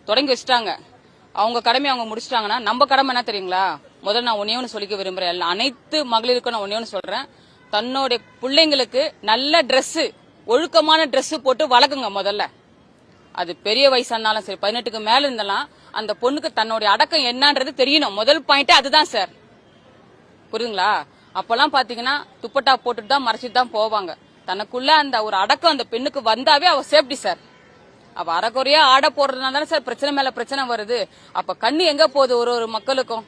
தொடங்கி வச்சுட்டாங்க. அவங்க கடமை அவங்க முடிச்சிட்டாங்கன்னா நம்ம கடமை என்ன தெரியுங்களா? முதல்ல நான் ஒன்னே ஒன்று சொல்லிக்க விரும்புறேன். அனைத்து மகளிருக்கும் நான் ஒன்னே ஒன்று சொல்றேன். தன்னுடைய பிள்ளைங்களுக்கு நல்ல Dress, ஒழுக்கமான Dress போட்டு வளர்க்குங்க. முதல்ல அது பெரிய வயசானாலும் சரி, 18க்கு மேல இருந்தாலும் அந்த பொண்ணுக்கு தன்னுடைய அடக்கம் என்னன்றது தெரியணும். முதல் பாயிண்ட் அதுதான் சார். புரியுதுங்களா? அப்பெல்லாம் பாத்தீங்கன்னா துப்பட்டா போட்டுட்டு தான் மறைச்சிட்டு தான் போவாங்க. தனக்குள்ள அந்த ஒரு அடக்கம் அந்த பெண்ணுக்கு வந்தாவே அவ சேஃப்டி சார். அப்ப அறக்குறையா ஆட போடுறதுனால தானே சார் பிரச்சனை மேல பிரச்சனை வருது. அப்ப கண்ணு எங்க போகுது ஒரு மக்களுக்கும்?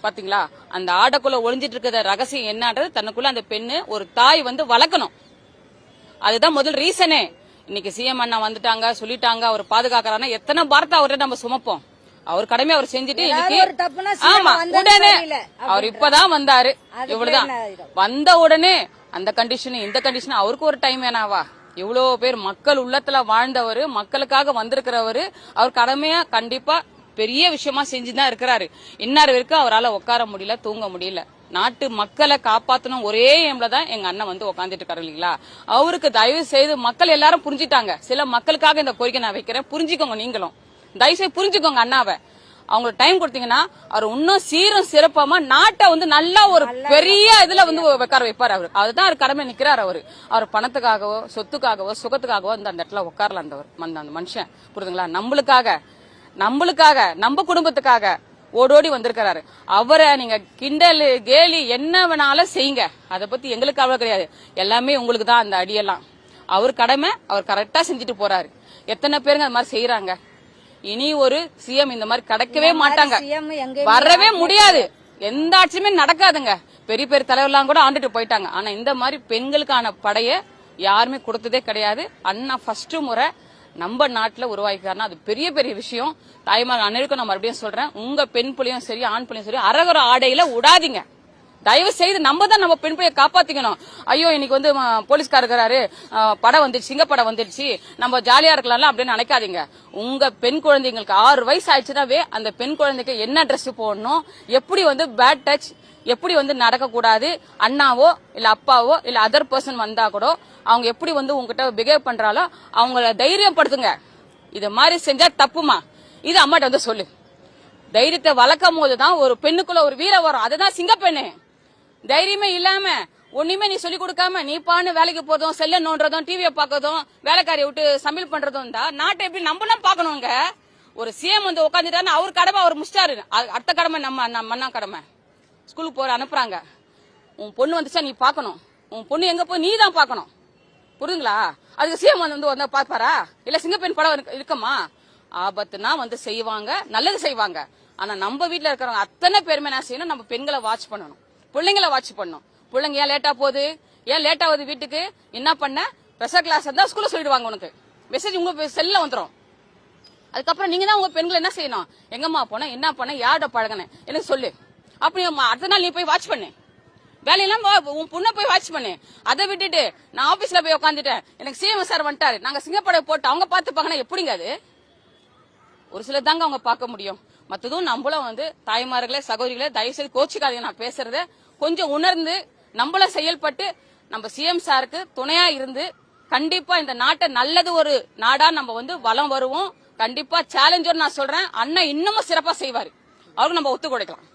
பாத்தீங்களா? அந்த ஆடக்குள்ள ஒளிஞ்சிட்டு இருக்கிற ரகசியம் என்னன்றது தனக்குள்ள அந்த பெண்ணு ஒரு தாய் வளர்க்கணும். அதுதான் முதல் ரீசனே. இன்னைக்கு சிஎம் அண்ணா வந்துட்டாங்க, சொல்லிட்டாங்க, அவர் பாதுகாக்கிறாருன்னா எத்தனை பாரத்தை அவர்கிட்ட நம்ம சுமப்போம். அவர் கடமை அவர் செஞ்சுட்டு ஆமா உடனே அவர் இப்பதான் வந்தாரு. இவ்வளவுதான் வந்த உடனே அந்த கண்டிஷன் இந்த கண்டிஷன் அவருக்கு ஒரு டைம் வேணாவா? இவ்வளவு பேர் மக்கள் உள்ளத்துல வாழ்ந்தவர், மக்களுக்காக வந்திருக்கிறவரு, அவர் கடமையா கண்டிப்பா பெரிய விஷயமா செஞ்சுதான் இருக்கிறாரு. இன்னார் வரைக்கும் அவரால் உட்கார முடியல, தூங்க முடியல. நாட்டு மக்களை காப்பாற்றணும் ஒரே எய்ம்ல தான் எங்க அண்ணன் உட்காந்துட்டு இருக்காரு இல்லீங்களா? அவருக்கு தயவு செய்து மக்கள் எல்லாரும் புரிஞ்சுட்டாங்க. சில மக்களுக்காக இந்த கோரிக்கை நான் வைக்கிறேன். புரிஞ்சுக்கோங்க, நீங்களும் தயவு செய்து புரிஞ்சுக்கோங்க அண்ணாவை. அவங்களுக்கு டைம் கொடுத்தீங்கன்னா அவர் இன்னும் சீரும் சிறப்பாம நாட்டை நல்லா ஒரு பெரிய இதுல உட்கார வைப்பார். அவரு அதுதான் அவர் கடமை நிக்கிறார். அவர் பணத்துக்காகவோ சொத்துக்காகவோ சுகத்துக்காகவோ அந்த இடத்துல உட்காரல அந்த மனுஷன். புரியுதுங்களா? நம்மளுக்காக நம்ம குடும்பத்துக்காக ஓடோடி வந்திருக்கிறாரு. அவரை நீங்க கிண்டல் கேலி என்ன வேணாலும் செய்யுங்க, அதை பத்தி எங்களுக்கு அவ்வளவு கிடையாது. எல்லாமே உங்களுக்கு தான் அந்த அடியெல்லாம். அவர் கடமை அவர் கரெக்டா செஞ்சுட்டு போறாரு. எத்தனை பேருங்க அது மாதிரி செய்யறாங்க? இனி ஒரு சிஎம் இந்த மாதிரி கிடைக்கவே மாட்டாங்க, வரவே முடியாது. எந்த ஆட்சியுமே நடக்காதுங்க. பெரிய பெரிய தலைவர்லாம் கூட ஆண்டுட்டு போயிட்டாங்க. ஆனா இந்த மாதிரி பெண்களுக்கான படைய யாருமே கொடுத்ததே கிடையாது. அண்ணா ஃபர்ஸ்ட் முறை நம்ம நாட்டுல உருவாக்கிக்காருன்னா அது பெரிய பெரிய விஷயம். தாய்மார் அனைவருக்கும் நான் மறுபடியும் சொல்றேன், உங்க பெண் புள்ளியும் சரி ஆண் புள்ளியும் சரி அரகுற ஆடையில விடாதீங்க. தயவு செய்து நம்ம தான் நம்ம பெண் பிள்ளைய காப்பாத்திக்கணும். ஐயோ இன்னைக்கு போலீஸ்கார் இருக்கிறாரு, படம் வந்துடுச்சு, சிங்க படம் வந்துடுச்சு, நம்ம ஜாலியா இருக்கலாம்ல அப்படின்னு நினைக்காதீங்க. உங்க பெண் குழந்தைங்களுக்கு 6 வயசு ஆயிடுச்சுனாவே அந்த பெண் குழந்தைக்கு என்ன ட்ரெஸ் போடணும், எப்படி பேட் டச், எப்படி நடக்க கூடாது, அண்ணாவோ இல்ல அப்பாவோ இல்ல அதர் பர்சன் வந்தா கூட அவங்க எப்படி உங்ககிட்ட பிஹேவ் பண்றாலோ அவங்கள தைரியப்படுத்துங்க. இது மாதிரி செஞ்சா தப்புமா, இது அம்மாட்ட சொல்லு. தைரியத்தை வளர்க்கும் போதுதான் ஒரு பெண்ணுக்குள்ள ஒரு வீரம் வரும். அதுதான் சிங்கப்பெண்ணு. தைரியமே இல்லாம ஒண்ணுமே நீ சொல்லி கொடுக்காம நீ பான்னு வேலைக்கு போறதும் செல்ல நோன்றதும் டிவியை பார்க்கறதும் வேலைக்காரியை விட்டு சமையல் பண்றதும் தான் நாட்டை எப்படி நம்மளும் பாக்கணுங்க. ஒரு சிஎம் உட்காந்துட்டாரு, அவர் கடமை அவர் முடிச்சாரு. அடுத்த கடமை நம்ம அண்ணா கடமை. ஸ்கூலுக்கு போற அனுப்புறாங்க, உன் பொண்ணு வந்துச்சா நீ பாக்கணும், உன் பொண்ணு எங்க போய் நீ தான் பாக்கணும். புரியுதுங்களா? அதுக்கு சிஎம் பாப்பாரா? இல்ல சிங்கப்பெண் படம் இருக்குமா? ஆபத்துனா செய்வாங்க, நல்லது செய்வாங்க. ஆனா நம்ம வீட்டுல இருக்கிறவங்க அத்தனை பேருமே என்ன செய்யணும், நம்ம பெண்களை வாட்ச் பண்ணணும், பிள்ளைங்களை வாட்ச் பண்ணணும். பிள்ளைங்க ஏன் லேட்டா போகுது, ஏன் லேட் ஆகுது வீட்டுக்கு, என்ன பண்ண ஸ்பெஷல் கிளாஸ் இருந்தா ஸ்கூல்ல சொல்லிடுவாங்க, உனக்கு மெசேஜ் உங்க செல்ல வந்துடும். அதுக்கப்புறம் நீங்க தான் உங்க பெண்களை என்ன செய்யணும், எங்கம்மா போன, என்ன பண்ண, யார்கிட்ட பழகினேன் எனக்கு சொல்லு. அப்படி அடுத்த நாள் நீ போய் வாட்ச் பண்ணு, வேலையெல்லாம் உன் பொண்ணை போய் வாட்ச் பண்ணு. அதை விட்டுட்டு நான் ஆபீஸ்ல போய் உட்காந்துட்டேன், எனக்கு சிஎம் சார் வந்துட்டாரு, நாங்க சிங்கப்படை போட்டு அவங்க பாத்துப்பாங்கன்னா எப்படிங்க? அது ஒரு சில தாங்க அவங்க பார்க்க முடியும். மற்றதும் நம்மளும் தாய்மார்களே சகோதரிகளே தயவு செய்து கோச்சிக்காதீங்க. நான் பேசுறத கொஞ்சம் உணர்ந்து நம்மளும் செயல்பட்டு நம்ம சிஎம் சாருக்கு துணையா இருந்து கண்டிப்பா இந்த நாட்டை நல்லது ஒரு நாடா நம்ம வளம் வருவோம். கண்டிப்பா சேலஞ்சர் நான் சொல்றேன், அண்ணன் இன்னமும் சிறப்பா செய்வாரு. அவருக்கு நம்ம ஒத்துக் கொடுக்கலாம்.